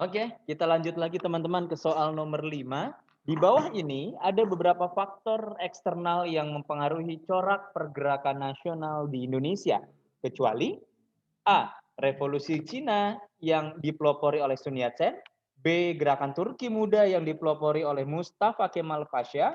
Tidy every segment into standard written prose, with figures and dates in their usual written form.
Oke, kita lanjut lagi teman-teman ke soal nomor 5. Di bawah ini ada beberapa faktor eksternal yang mempengaruhi corak pergerakan nasional di Indonesia. Kecuali A. Revolusi Cina yang dipelopori oleh Sun Yat-sen. B. Gerakan Turki Muda yang dipelopori oleh Mustafa Kemal Pasha.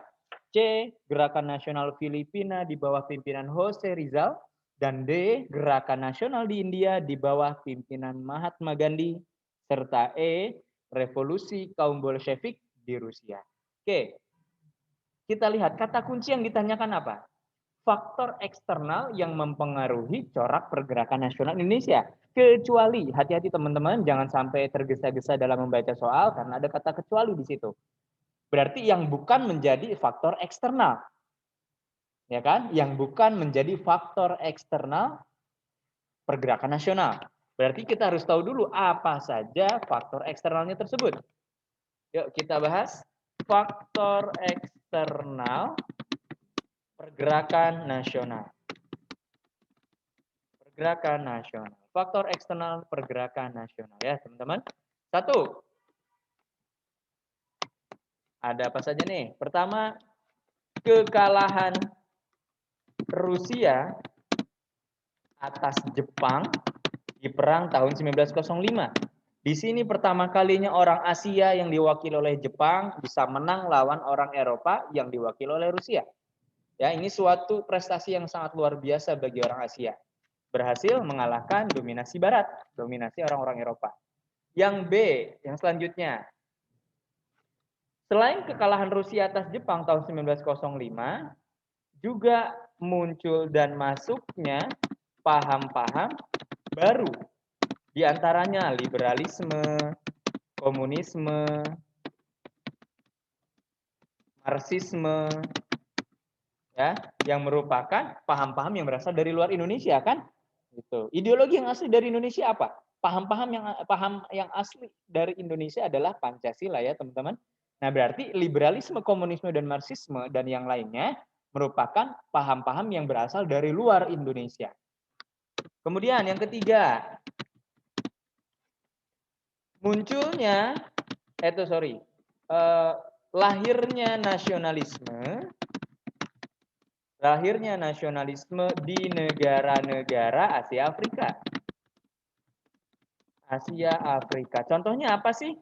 C. Gerakan Nasional Filipina di bawah pimpinan Jose Rizal. Dan D. Gerakan Nasional di India di bawah pimpinan Mahatma Gandhi. Serta E. Revolusi kaum Bolshevik di Rusia. Oke, kita lihat kata kunci yang ditanyakan apa? Faktor eksternal yang mempengaruhi corak pergerakan nasional Indonesia. Kecuali, hati-hati teman-teman, jangan sampai tergesa-gesa dalam membaca soal karena ada kata kecuali di situ. Berarti yang bukan menjadi faktor eksternal. Ya kan? Yang bukan menjadi faktor eksternal pergerakan nasional. Berarti kita harus tahu dulu apa saja faktor eksternalnya tersebut. Yuk kita bahas faktor eksternal pergerakan nasional. Pergerakan nasional. Faktor eksternal pergerakan nasional ya, teman-teman. Satu, ada apa saja nih? Pertama, kekalahan Rusia atas Jepang di perang tahun 1905. Di sini pertama kalinya orang Asia yang diwakili oleh Jepang bisa menang lawan orang Eropa yang diwakili oleh Rusia. Ya, ini suatu prestasi yang sangat luar biasa bagi orang Asia. Berhasil mengalahkan dominasi Barat, dominasi orang-orang Eropa. Yang B, yang selanjutnya. Selain kekalahan Rusia atas Jepang tahun 1905, juga muncul dan masuknya paham-paham baru. Di antaranya liberalisme, komunisme, marxisme, ya, yang merupakan paham-paham yang berasal dari luar Indonesia kan? Gitu. Ideologi yang asli dari Indonesia apa? Paham yang asli dari Indonesia adalah Pancasila ya, teman-teman. Nah, berarti liberalisme, komunisme dan marxisme dan yang lainnya merupakan paham-paham yang berasal dari luar Indonesia. Kemudian yang ketiga, munculnya lahirnya nasionalisme di negara-negara Asia Afrika. Asia Afrika. Contohnya apa sih?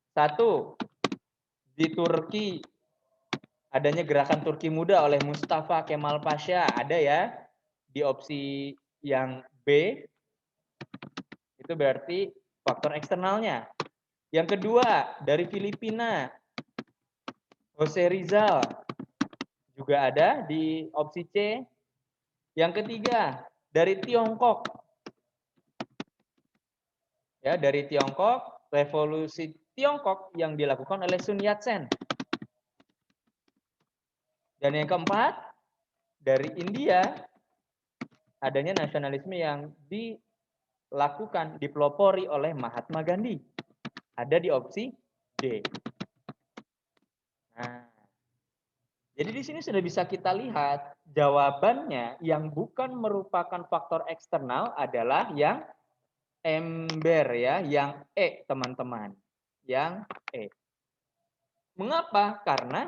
Satu, di Turki adanya gerakan Turki Muda oleh Mustafa Kemal Pasha, ada ya. Di opsi yang B, itu berarti faktor eksternalnya. Yang kedua, dari Filipina, Jose Rizal, juga ada di opsi C. Yang ketiga, dari Tiongkok. Ya, dari Tiongkok, revolusi Tiongkok yang dilakukan oleh Sun Yat-sen. Dan yang keempat, dari India, adanya nasionalisme yang dilakukan, dipelopori oleh Mahatma Gandhi. Ada di opsi D. Nah, jadi di sini sudah bisa kita lihat jawabannya yang bukan merupakan faktor eksternal adalah yang ember ya, yang E teman-teman. Yang E. Mengapa? Karena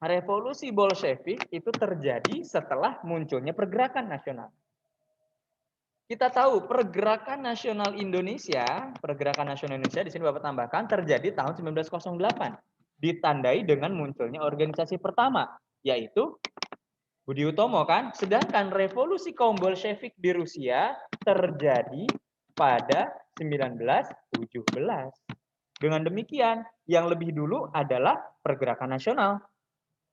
revolusi Bolshevik itu terjadi setelah munculnya pergerakan nasional. Kita tahu pergerakan nasional Indonesia di sini Bapak tambahkan terjadi tahun 1908. Ditandai dengan munculnya organisasi pertama, yaitu Budi Utomo kan. Sedangkan revolusi kaum Bolshevik di Rusia terjadi pada 1917. Dengan demikian, yang lebih dulu adalah pergerakan nasional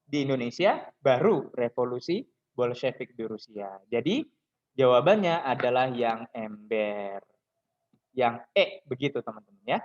di Indonesia, baru revolusi Bolshevik di Rusia. Jadi jawabannya adalah yang ember. Yang E, begitu teman-teman ya.